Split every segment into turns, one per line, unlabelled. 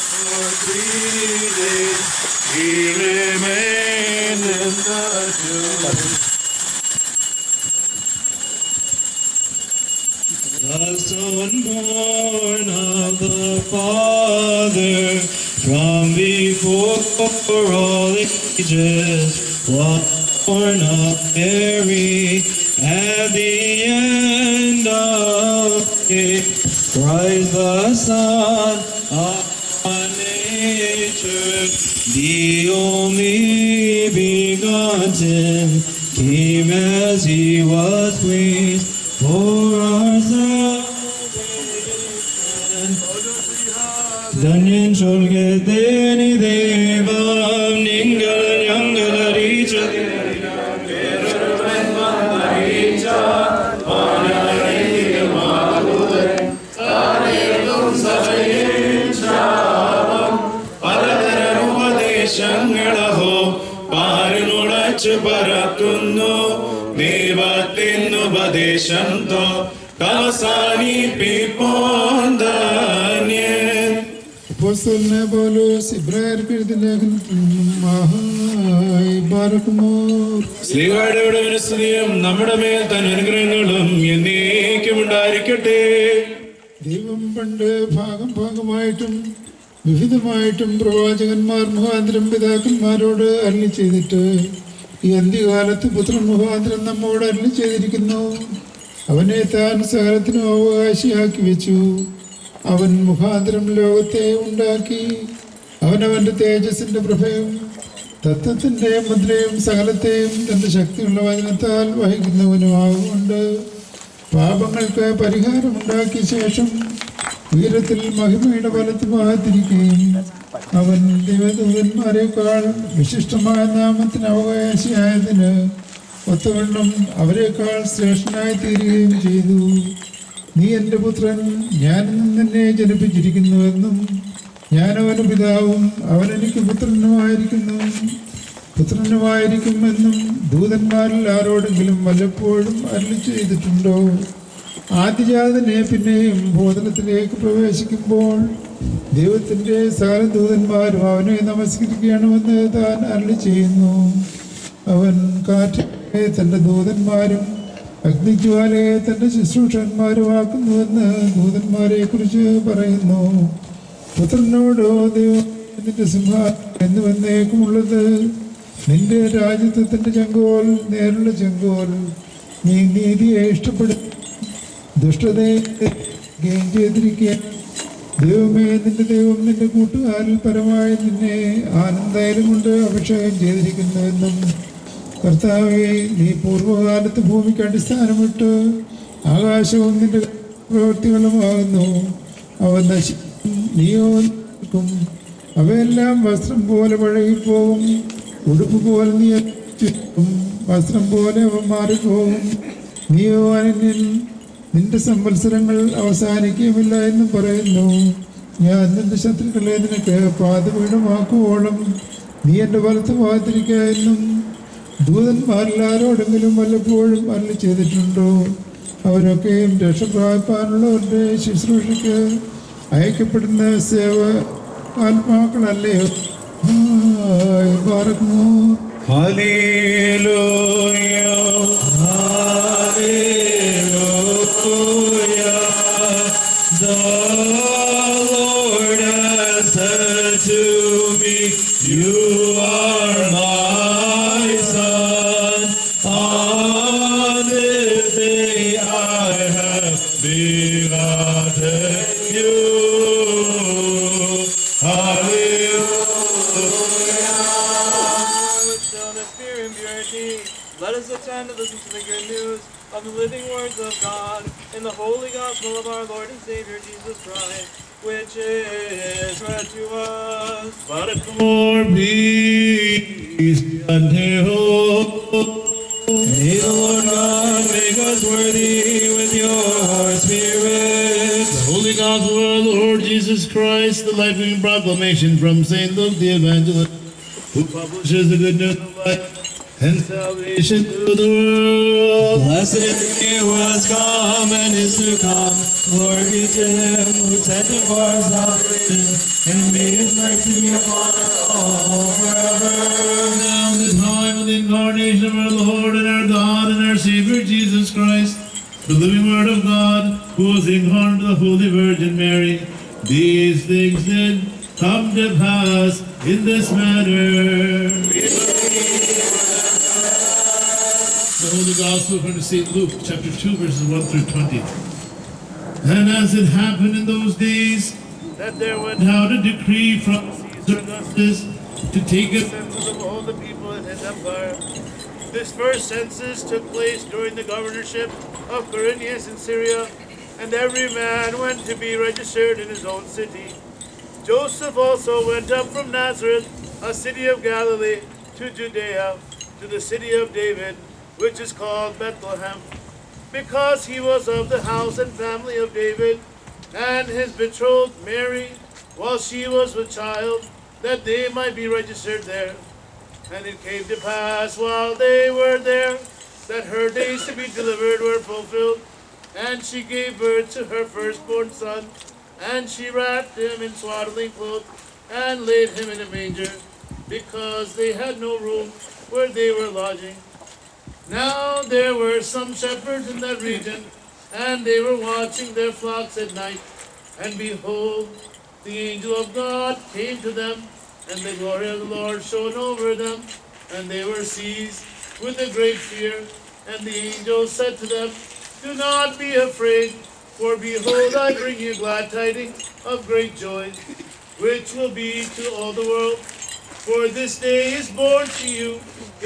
for 3 days he remained in the tomb. The Son born of the Father from before all ages was born of Mary at the end of days. Christ the Son of nature, the only begotten, came as he was pleased for our salvation. ധന്യൻ സ്വർഗത്തേനി ദൈവം നിങ്ങൾ ഞങ്ങൾ അറിയിച്ചത് ഉപദേശങ്ങളഹോ പാരിനുടച്ചു പറക്കുന്നു ദൈവത്തിനുപദേശം തോ അവസാനിപ്പിപ്പോന്താന്യൻ.
അപ്പോസ്തലനായ പൗലോസ് ഇബ്രായർക്ക് എഴുതിയ ലേഖനത്തിൽ
ശ്രീകാരുടെ സ്തുതിയും നമ്മുടെ മേൽ തൻ അനുഗ്രഹങ്ങളും എന്നേക്കും ഉണ്ടായിരിക്കട്ടെ.
ദൈവം പണ്ട് ഭാഗമായിട്ടും വിവിധമായിട്ടും പ്രവാചകന്മാർ മുഖാന്തരം പിതാക്കന്മാരോട് അരുളി ചെയ്തിട്ട് ഈ അന്ത്യകാലത്ത് പുത്രൻ മുഖാന്തരം നമ്മോട് അരുളി ചെയ്തിരിക്കുന്നു. അവനെ താൻ സകലത്തിനും അവകാശിയാക്കി വെച്ചു. അവൻ മുഖാന്തരം ലോകത്തെ ഉണ്ടാക്കി. അവനവൻ്റെ തേജസ്സിൻ്റെ പ്രഭയും തത്വത്തിൻ്റെ മുദ്രയും സകലത്തെയും തൻ്റെ ശക്തിയുള്ള വചനത്താൽ വഹിക്കുന്നവനുമാകൊണ്ട് പാപങ്ങൾക്ക് പരിഹാരമുണ്ടാക്കിയ ശേഷം ഉയരത്തിൽ മഹിമയുടെ വലത്ത് ഭാഗത്തിരിക്കുകയും അവൻ ദൈവദൂതന്മാരെക്കാൾ വിശിഷ്ടമായ നാമത്തിന് അവകാശിയായതിന് ഒത്തവണ്ണം അവരെക്കാൾ ശ്രേഷ്ഠനായി തീരുകയും ചെയ്തു. നീ എൻ്റെ പുത്രൻ, ഞാൻ നിന്നെ ജനിപ്പിച്ചിരിക്കുന്നുവെന്നും ഞാൻ അവന് പിതാവും അവൻ എനിക്ക് പുത്രനുമായിരിക്കുമെന്നും ദൂതന്മാരിൽ ആരോടെങ്കിലും വല്ലപ്പോഴും അരുളി ചെയ്തിട്ടുണ്ടോ? ആദ്യജാതനെ പിന്നെയും ഭോജനത്തിലേക്ക് പ്രവേശിക്കുമ്പോൾ ദൈവത്തിൻ്റെ സകല ദൂതന്മാരും അവനെ നമസ്കരിക്കണമെന്ന് താൻ അരുളി ചെയ്യുന്നു. അവൻ കാറ്റിനെ തൻ്റെ ദൂതന്മാരും അഗ്നിജ്വാലയെ തൻ്റെ ശുശ്രൂഷന്മാരുമാക്കുന്നുവെന്ന് ദൂതന്മാരെ കുറിച്ച് പറയുന്നു. പുത്രനോടോ ദൈവം നിന്റെ സിംഹാസനം എന്നുവന്നേക്കുമുള്ളത്, നിന്റെ രാജ്യത്വത്തിൻ്റെ ചെങ്കോൽ നേരുള്ള ചെങ്കോൽ. നീ നീതിയെ ഇഷ്ടപ്പെടും, ദുഷ്ടതയെ ചെയ്തിരിക്കുക. ദൈവമേ, നിന്റെ ദൈവം നിന്റെ കൂട്ടുകാരിൽ പരമായി നിന്നെ ആനന്ദായാലും കൊണ്ട് അഭിഷേകം ചെയ്തിരിക്കുന്നുവെന്നും കർത്താവേ, നീ പൂർവ്വകാലത്ത് ഭൂമിക്ക് അടിസ്ഥാനമിട്ട് ആകാശവും നിന്റെ പ്രവൃത്തികളുമാകുന്നു. അവ നശിക്കും, നീയോ നിൽക്കും. അവയെല്ലാം വസ്ത്രം പോലെ പഴകിപ്പോകും, ഉടുപ്പ് പോലെ നീ ചുറ്റും, വസ്ത്രം പോലെ അവ മാറിപ്പോകും. നീയോ അനന്യൻ, നിന്റെ സംവത്സരങ്ങൾ അവസാനിക്കുകയുമില്ല എന്നും പറയുന്നു. ഞാൻ നിന്റെ ശത്രുക്കളെ നിനക്ക് പാദപീഠമാക്കുവോളം നീ എൻ്റെ വലത്ത് ഭാഗത്തിരിക്കുക എന്നും ദൂതന്മാരിൽ ആരോടെങ്കിലും വല്ലപ്പോഴും അരുളി ചെയ്തിട്ടുണ്ടോ? അവരൊക്കെയും രക്ഷപ്രാപിപ്പാനുള്ളവരുടെ ശുശ്രൂഷയ്ക്ക് അയക്കപ്പെടുന്ന സേവ ആത്മാക്കളല്ലയോ? പാർക്കുന്നു.
Hallelujah, hallelujah. The Lord has said to me, you are my son. On this day I have begotten you.
Let us attend to listen to the good news of the living words of God in the holy gospel of our Lord and Savior Jesus Christ, which is read to us.
But more peace unto may the Lord God make us worthy with your Spirit.
The holy gospel of our Lord Jesus Christ, the life-giving proclamation from St. Luke the Evangelist, who publishes the good news of life and salvation to the world.
Blessed is he who has come and is to come. Glory be to him who sent him for our salvation, and may his mercy be upon us all forever.
Now in the time of the incarnation of our Lord and our God and our Savior Jesus Christ, the living Word of God, who was incarnate of the Holy Virgin Mary, these things did come to pass in this manner. The Holy Gospel according to St. Luke, chapter 2, verses 1 through 20. And as it happened in those days, that there went out a decree from Caesar Augustus to take a census of all the people in his empire. This first census took place during the governorship of Quirinius in Syria, and every man went to be registered in his own city. Joseph also went up from Nazareth, a city of Galilee, to Judea, to the city of David, which is called Bethlehem, because he was of the house and family of David, and his betrothed Mary, while she was with child, that they might be registered there. And it came to pass while they were there, that her days to be delivered were fulfilled, and she gave birth to her firstborn son, and she wrapped him in swaddling clothes, and laid him in a manger, because they had no room where they were lodging. Now there were some shepherds in that region, and they were watching their flocks at night. And behold, the angel of God came to them, and the glory of the Lord shone over them, and they were seized with a great fear. And the angel said to them, "Do not be afraid, for behold, I bring you glad tidings of great joy, which will be to all the world. For this day is born to you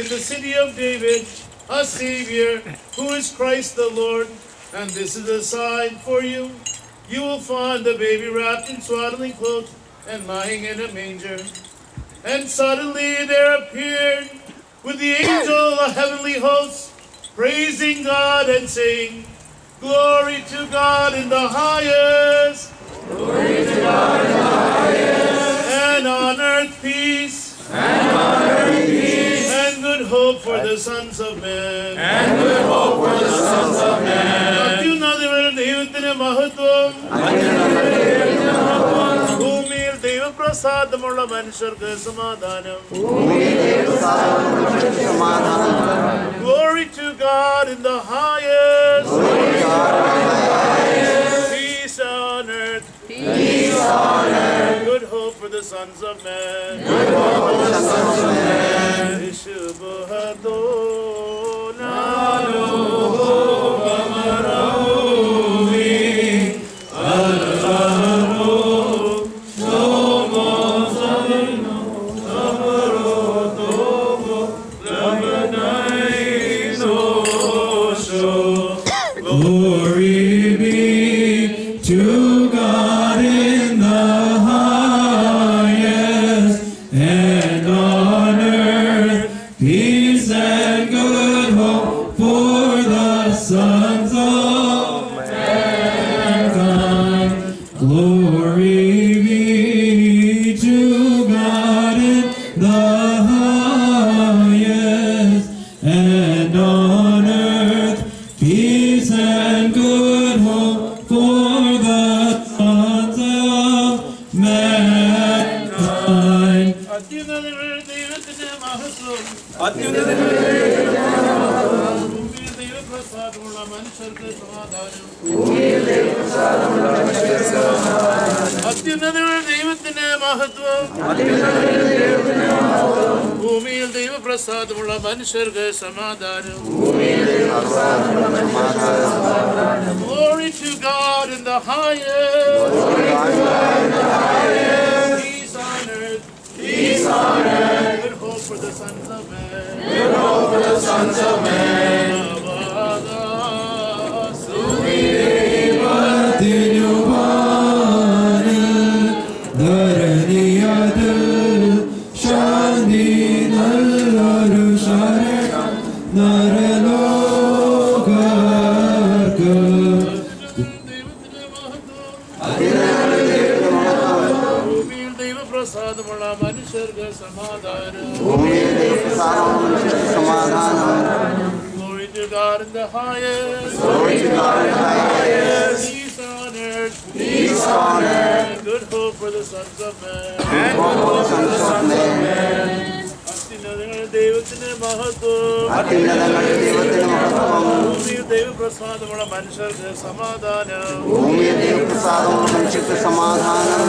in the city of David a Savior, who is Christ the Lord. And this is a sign for you. You will find the baby wrapped in swaddling clothes and lying in a manger." And suddenly there appeared with the angel a heavenly host, praising God and saying, "Glory to God in the highest.
Glory to God in the highest.
And on earth peace.
And on earth peace.
And good hope for the sons of men.
And good hope for the sons of men.
അത്യുന്നതങ്ങളുടെ ദൈവത്തിന് മഹത്വം. ഭൂമിയിൽ ദൈവപ്രസാദമുള്ള മനുഷ്യർക്ക് സമാധാനം. Glory to God in the highest. Peace on earth.
Peace on earth.
Good hope for the sons of men.
Good hope for the sons of men. Glory be to God in the highest, and on earth peace and good hope for the sons of mankind. Glory be to God in the highest, and on earth peace and good hope for the sons of mankind.
അത്യുന്നതങ്ങളുടെ ദൈവത്തിന് മഹത്വം. ഭൂമിയിൽ ദൈവപ്രസാദമുള്ള മനുഷ്യർക്ക് സമാധാനം. അത്യുന്നതങ്ങളുടെ ദൈവത്തിന് മഹത്വം. ഭൂമിയിൽ ദൈവപ്രസാദമുള്ള മനുഷ്യർക്ക് സമാധാനം. Glory to God in the highest. Peace on earth.
Peace on earth.
Good hope for the sons of men.
Good hope for the sons of men.
ഭൂമിയിൽ ദൈവപ്രസാദമുള്ള മനുഷ്യർക്ക് സമാധാനം.
സമാധാനം.
Glory to God in the highest.
Glory to God in the highest.
Peace on earth.
Peace on earth.
And good hope for the sons of men.
And good hope for the sons of men.
അത്യുന്നതങ്ങളുടെ ദൈവത്തിന്റെ മഹത്വം.
അത്യുന്നതങ്ങളുടെ ദൈവത്തിന്റെ മഹത്വം.
ഭൂമിയിൽ ദൈവപ്രസാദമുള്ള മനുഷ്യർക്ക് സമാധാനം.
ഭൂമിയിൽ ദൈവപ്രസാദമുള്ള മനുഷ്യർക്ക് സമാധാനം.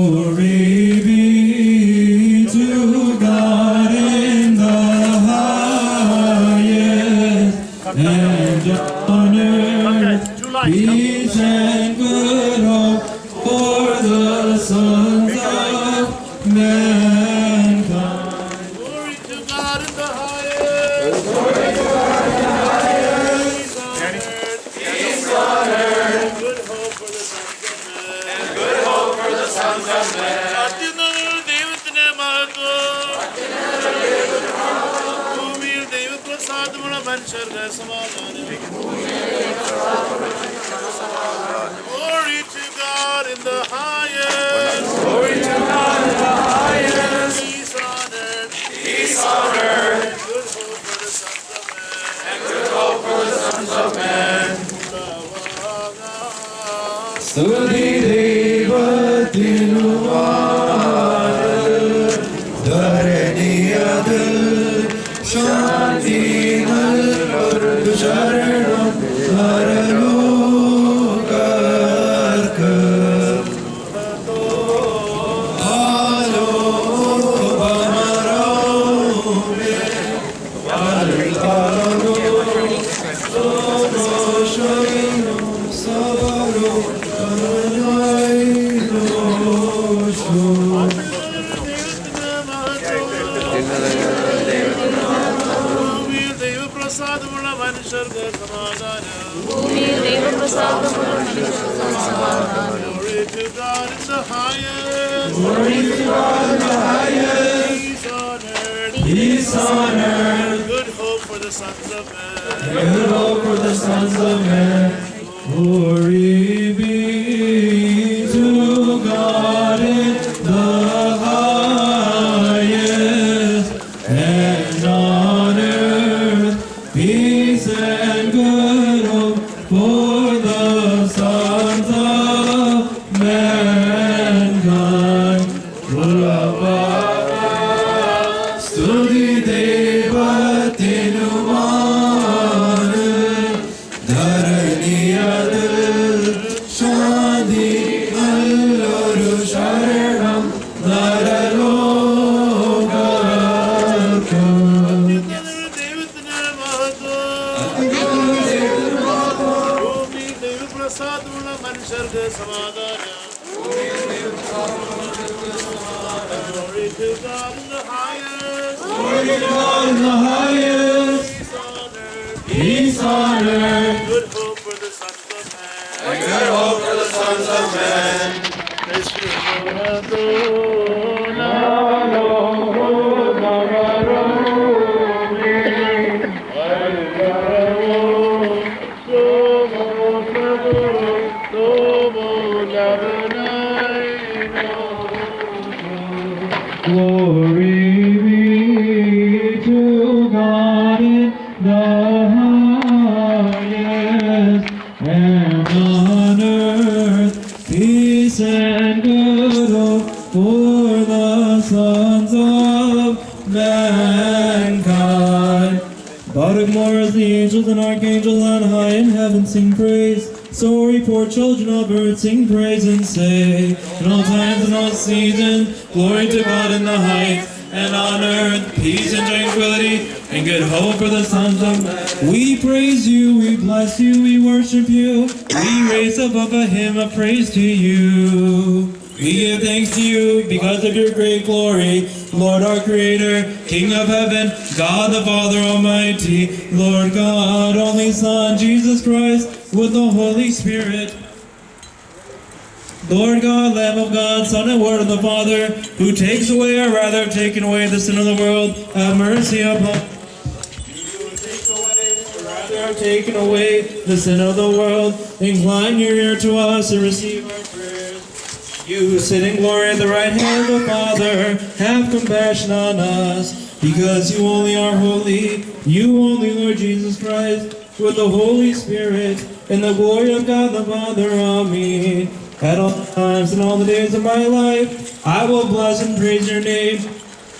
Glory be to God in the highest, and on earth peace and good hope for the sons of mankind.
Glory to God in the highest. Glory to God in the highest. Peace on earth. And good hope for the sons of men. And good hope for the sons of men. അത്യുന്നതങ്ങളുടെ ദൈവത്തിന്റെ മഹത്വം. ഭൂമിയിൽ ദൈവപ്രസാദമുള്ള മനുഷ്യർക്ക് സമാധാനം. Glory to God in the highest. Glory to God in the highest. Peace on earth. Peace on earth. And good hope for the sons of men. And good hope for the sons of men.
സ്തുതി ദൈവത്തിനുമാണ് ധരണിയത് ശാന്തി നല്ലൊരു ശരണം പരലോകർക്ക്.
ഭൂമിയിൽ ദൈവപ്രസാദമുള്ള മനുഷ്യർക്ക് സമാധാനം. Glory to God in the highest.
Glory to God in the highest.
Peace on earth.
Peace on earth.
Good hope for the sons of men.
Good hope for the sons of men. Glory be to God in the highest, and on earth peace and good hope for the sons of mankind. സ്തുതി ദൈവത്തിനുമാണ് ധരണിയത് ശാന്തി നല്ലൊരു ശരണം നരലോകർക്ക്.
ദൈവത്തിന് മഹത്വം. ഭൂമിയിൽ ദൈവപ്രസാദമുള്ള മനുഷ്യർക്ക് സമാധാനം. Glory to God in the highest.
Glory to God in the highest.
Peace on earth.
Peace on earth.
Good hope for the sons of men.
And good hope for the sons of men. Glory be to God in the highest, and on earth peace and good hope for the sons of mankind. Baruch more as the angels and archangels on high in heaven sing praise. So report children of earth sing praise and say, in all times and all seasons, glory to God in the heights, and on earth peace and tranquility, and good hope for the sons of men. We praise you, we bless you, we worship you. We raise above a hymn of praise to you. We give thanks to you because of your great glory, Lord our Creator, King of heaven, God the Father Almighty, Lord God, only Son, Jesus Christ, with the Holy Spirit. Lord God, Lamb of God, Son and Word of the Father, who takes away or rather have taken away the sin of the world, have mercy upon us. You who take away or rather have taken away the sin of the world, incline your ear to us and receive our prayers. You who sit in glory at the right hand of the Father, have compassion on us, because you only are holy, you only, Lord Jesus Christ, with the Holy Spirit, in the glory of God the Father. Amen. At all times and all the days of my life, I will bless and praise your name,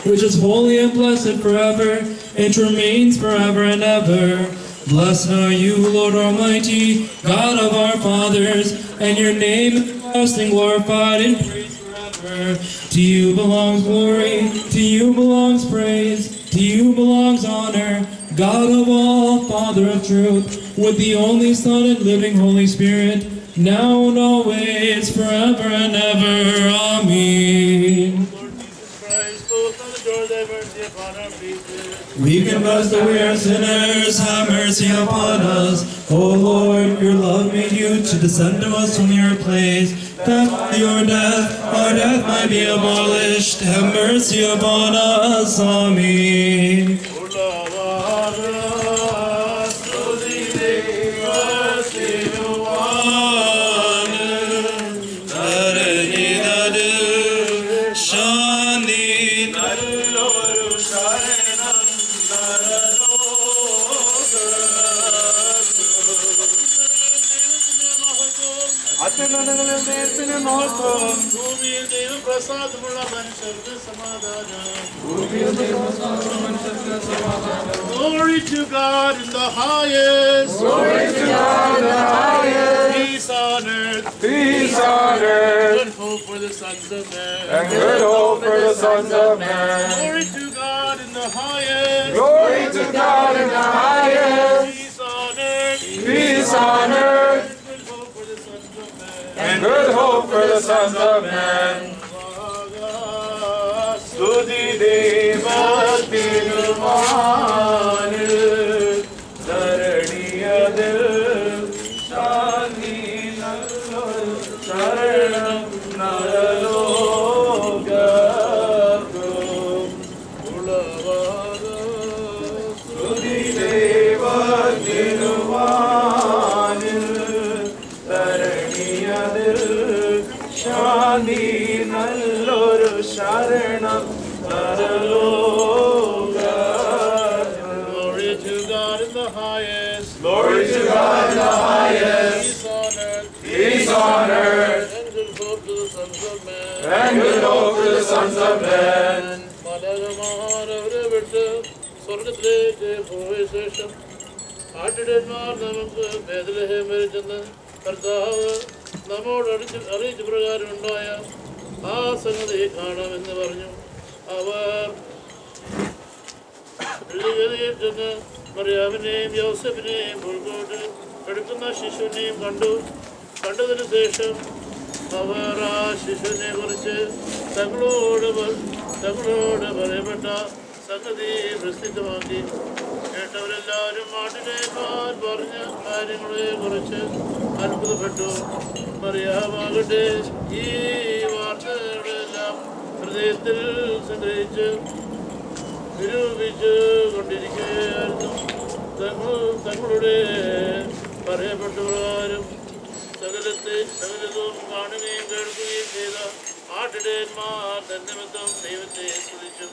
which is holy and blessed forever, and remains forever and ever. Blessed are you, Lord Almighty, God of our fathers, and your name is blessed and glorified and praised forever. To you belongs glory, to you belongs praise, to you belongs honor, God of all, Father of truth, with the only Son and living Holy Spirit, now and always, forever and ever. Amen.
Lord Jesus Christ, both on the door thy mercy upon our faces.
We confess that we are sinners, have mercy upon us. O Lord, your love made you to descend to us from your place, that by your death, our death might be abolished. Have mercy upon us. Amen.
അത്യുന്നതങ്ങളിൽ ദൈവത്തിന് മഹത്വം, ഭൂമിയിൽ ദൈവപ്രസാദമുള്ള മനുഷ്യർക്ക് സമാധാനം. Glory to God in the highest. Glory to God in the highest. Peace on earth.
Peace on earth.
Good hope for the sons of men.
And good hope for the sons of men.
Glory to God in the highest.
Glory to God in the highest.
Peace on earth.
Peace on earth.
Good hope for the sons of men.
And good hope for the sons of men. സ്തുതി ദൈവത്തിനുമാണ് ധരണിയതിൽ ശാന്തി നല്ലൊരു ശരണം നരലോകർക്കും ഉളവാകും. സ്തുതി ദൈവത്തിനുമാണ് ധരണിയതിൽ ശാന്തി നല്ലൊരു ശരണം
Glory to God in the highest.
Glory to God in the highest.
Peace on earth.
Peace on earth.
And good hope to the sons of men.
And good hope for the sons of men.
മലകമാരവരെ വിട്ട് സ്വർഗത്തിലേക്ക് പോയ ശേഷം ആട്ടിടന്മാർ നമുക്ക് ബേത്ലഹേം വരെ ചെന്ന് കർത്താവ് നമ്മോട് അറിയിച്ച പ്രകാരം ഉണ്ടായ ആ സംഗതി കാണാമെന്ന് പറഞ്ഞു. അവർ വെള്ളിഗതിയിൽ ചെന്ന് മറിയാമിനെയും യോസഫിനെയും ഉൾക്കോട്ട് എടുക്കുന്ന ശിശുവിനെയും കണ്ടതിന് ശേഷം അവർ ആ ശിശുവിനെ കുറിച്ച് തങ്ങളോട് പറയപ്പെട്ട സംഗതി പ്രസിദ്ധമാക്കി. കേട്ടവരെല്ലാവരും ആട്ടിടയന്മാർ പറഞ്ഞ കാര്യങ്ങളെ കുറിച്ച് അത്ഭുതപ്പെട്ടു. മറിയാമാകട്ടെ ഈ വാർത്തകളെല്ലാം ഹൃദയത്തിൽ സംഗ്രഹിച്ച് നിരൂപിച്ച് കൊണ്ടിരിക്കുകയായിരുന്നു. തങ്ങളുടെ പറയപ്പെട്ട പ്രകാരം സകലതും കാണുകയും കേൾക്കുകയും ചെയ്ത ആട്ടിടയന്മാർ തന്നിമിത്തം ദൈവത്തെ സ്തുതിച്ചും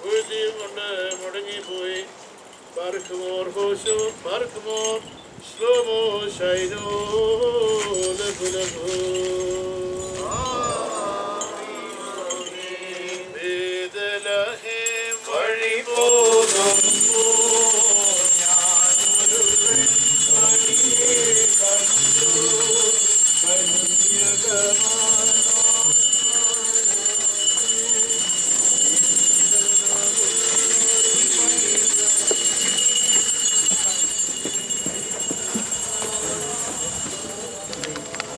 പുഴുത്തിയും കൊണ്ട് മുടങ്ങിപ്പോയി. പാർക്കുമോർ ഹോശോ പാർക്കുമോർ ശ്ലോമോ ശൈനോ ലഘുലഘു ബേത്ലഹേം വഴി പോകുമ്പോൾ ഞാനൊരു പെൺമണിയെ കണ്ടു. കന്യകമാ